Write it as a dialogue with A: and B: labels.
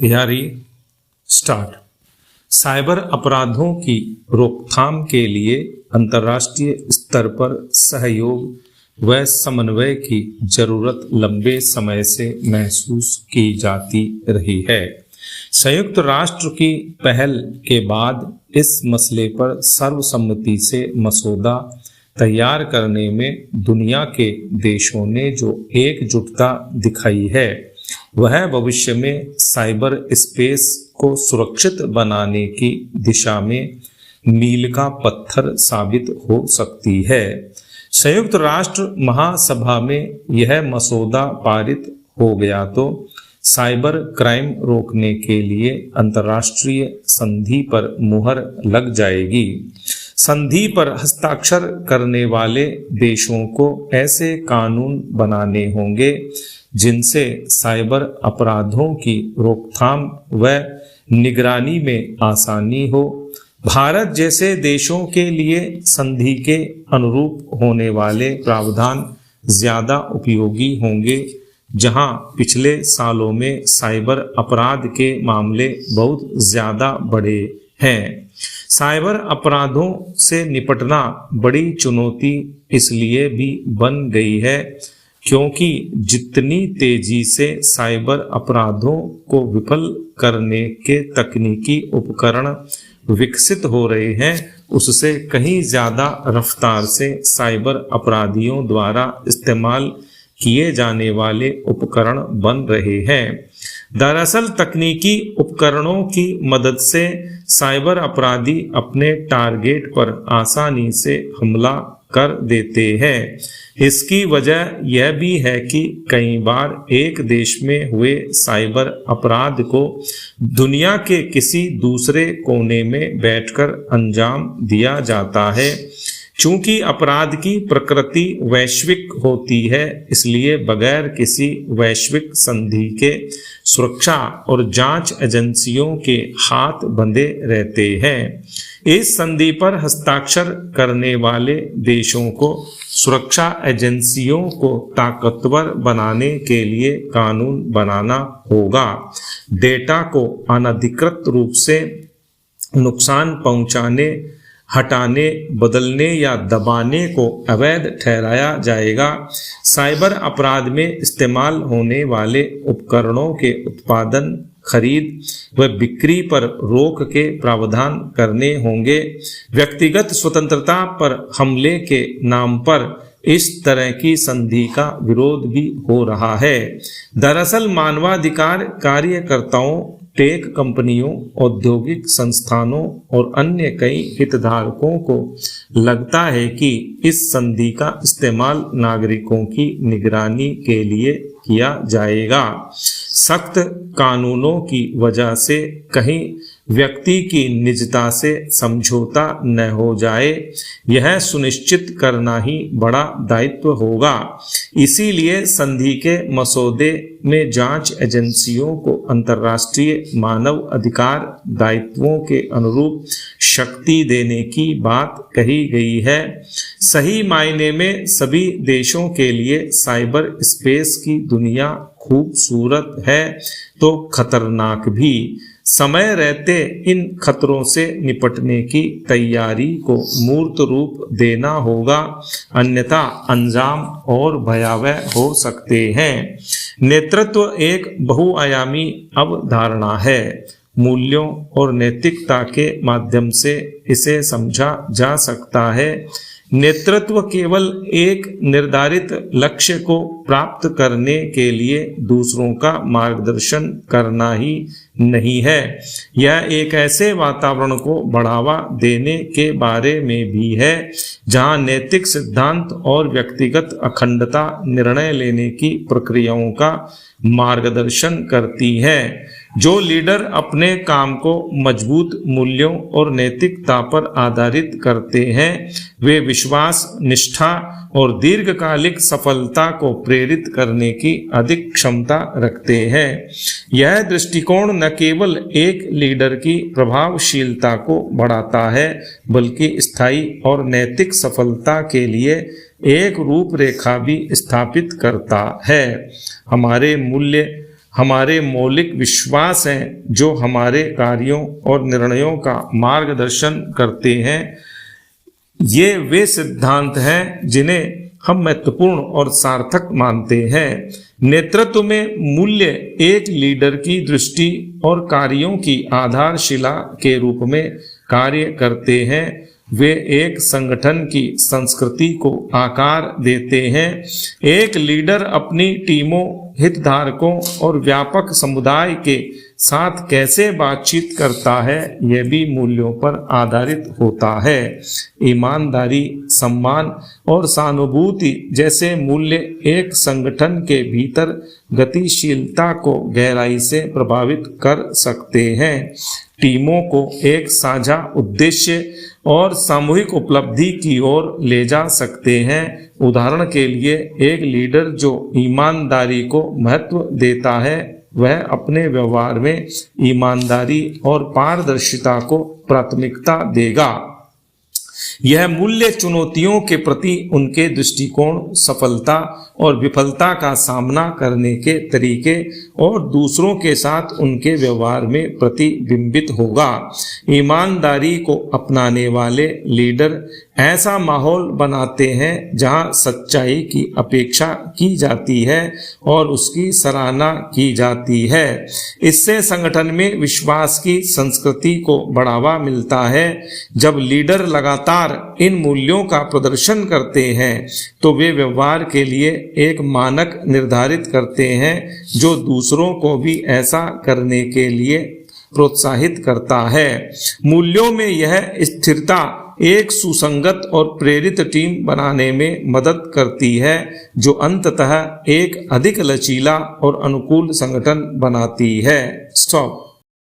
A: तैयारी start. Cyber अपराधों की रोकथाम के लिए अंतर्राष्ट्रीय स्तर पर सहयोग व समन्वय की जरूरत लंबे समय से महसूस की जाती रही है। संयुक्त राष्ट्र की पहल के बाद इस मसले पर सर्वसम्मति से मसौदा तैयार करने में दुनिया के देशों ने जो एकजुटता दिखाई है वह भविष्य में साइबर स्पेस को सुरक्षित बनाने की दिशा में मील का पत्थर साबित हो सकती है। संयुक्त राष्ट्र महासभा में यह मसौदा पारित हो गया तो साइबर क्राइम रोकने के लिए अंतर्राष्ट्रीय संधि पर मुहर लग जाएगी। संधि पर हस्ताक्षर करने वाले देशों को ऐसे कानून बनाने होंगे जिनसे साइबर अपराधों की रोकथाम व निगरानी में आसानी हो। भारत जैसे देशों के लिए संधि के अनुरूप होने वाले प्रावधान ज्यादा उपयोगी होंगे, जहां पिछले सालों में साइबर अपराध के मामले बहुत ज्यादा बढ़े हैं। साइबर अपराधों से निपटना बड़ी चुनौती इसलिए भी बन गई है क्योंकि जितनी तेजी से साइबर अपराधों को विफल करने के तकनीकी उपकरण विकसित हो रहे हैं, उससे कहीं ज्यादा रफ्तार से साइबर अपराधियों द्वारा इस्तेमाल किए जाने वाले उपकरण बन रहे हैं। दरअसल तकनीकी उपकरणों की मदद से साइबर अपराधी अपने टारगेट पर आसानी से हमला कर देते हैं। इसकी वजह यह भी है कि कई बार एक देश में हुए साइबर अपराध को दुनिया के किसी दूसरे कोने में बैठकर अंजाम दिया जाता है। चूंकि अपराध की प्रकृति वैश्विक होती है, इसलिए बगैर किसी वैश्विक संधि के सुरक्षा और जांच एजेंसियों के हाथ बंधे रहते हैं। इस संधि पर हस्ताक्षर करने वाले देशों को सुरक्षा एजेंसियों को ताकतवर बनाने के लिए कानून बनाना होगा। डेटा को अनधिकृत रूप से नुकसान पहुंचाने, हटाने, बदलने या दबाने को अवैध ठहराया जाएगा। साइबर अपराध में इस्तेमाल होने वाले उपकरणों के उत्पादन, खरीद व बिक्री पर रोक के प्रावधान करने होंगे। व्यक्तिगत स्वतंत्रता पर हमले के नाम पर इस तरह की संधि का विरोध भी हो रहा है। दरअसल मानवाधिकार कार्यकर्ताओं, टेक कंपनियों, औद्योगिक संस्थानों और अन्य कई हितधारकों को लगता है कि इस संधि का इस्तेमाल नागरिकों की निगरानी के लिए किया जाएगा। सख्त कानूनों की वजह से कहीं व्यक्ति की निजता से समझौता न हो जाए, यह सुनिश्चित करना ही बड़ा दायित्व होगा। इसीलिए संधि के मसौदे में जांच एजेंसियों को अंतर्राष्ट्रीय मानव अधिकार दायित्वों के अनुरूप शक्ति देने की बात कही गई है। सही मायने में सभी देशों के लिए साइबर स्पेस की दुनिया खूबसूरत है तो खतरनाक भी। समय रहते इन खतरों से निपटने की तैयारी को मूर्त रूप देना होगा, अन्यथा अंजाम और भयावह हो सकते हैं। नेतृत्व एक बहुआयामी अवधारणा है। मूल्यों और नैतिकता के माध्यम से इसे समझा जा सकता है। नेतृत्व केवल एक निर्धारित लक्ष्य को प्राप्त करने के लिए दूसरों का मार्गदर्शन करना ही नहीं है, यह एक ऐसे वातावरण को बढ़ावा देने के बारे में भी है जहां नैतिक सिद्धांत और व्यक्तिगत अखंडता निर्णय लेने की प्रक्रियाओं का मार्गदर्शन करती है। जो लीडर अपने काम को मजबूत मूल्यों और नैतिकता पर आधारित करते हैं, वे विश्वास, निष्ठा और दीर्घकालिक सफलता को प्रेरित करने की अधिक क्षमता रखते हैं। यह दृष्टिकोण न केवल एक लीडर की प्रभावशीलता को बढ़ाता है, बल्कि स्थायी और नैतिक सफलता के लिए एक रूपरेखा भी स्थापित करता है। हमारे मूल्य हमारे मौलिक विश्वास हैं जो हमारे कार्यों और निर्णयों का मार्गदर्शन करते हैं। ये वे सिद्धांत हैं जिन्हें हम महत्वपूर्ण और सार्थक मानते हैं। नेतृत्व में मूल्य एक लीडर की दृष्टि और कार्यों की आधारशिला के रूप में कार्य करते हैं। वे एक संगठन की संस्कृति को आकार देते हैं। एक लीडर अपनी टीमों, हितधारकों और व्यापक समुदाय के साथ कैसे बातचीत करता है, यह भी मूल्यों पर आधारित होता है। ईमानदारी, सम्मान और सहानुभूति जैसे मूल्य एक संगठन के भीतर गतिशीलता को गहराई से प्रभावित कर सकते हैं। टीमों को एक साझा उद्देश्य और सामूहिक उपलब्धि की ओर ले जा सकते हैं। उदाहरण के लिए, एक लीडर जो ईमानदारी को महत्व देता है, वह अपने व्यवहार में ईमानदारी और पारदर्शिता को प्राथमिकता देगा। यह मूल्य चुनौतियों के प्रति उनके दृष्टिकोण, सफलता और विफलता का सामना करने के तरीके और दूसरों के साथ उनके व्यवहार में प्रतिबिंबित होगा। ईमानदारी को अपनाने वाले लीडर ऐसा माहौल बनाते हैं जहां सच्चाई की अपेक्षा की जाती है और उसकी सराहना की जाती है। इससे संगठन में विश्वास की संस्कृति को बढ़ावा मिलता है। जब लीडर लगातार इन मूल्यों का प्रदर्शन करते हैं तो वे व्यवहार के लिए एक मानक निर्धारित करते हैं जो दूसरों को भी ऐसा करने के लिए प्रोत्साहित करता है। मूल्यों में यह स्थिरता एक सुसंगत और प्रेरित टीम बनाने में मदद करती है, जो अंततः एक अधिक लचीला और अनुकूल संगठन बनाती है। स्टॉप।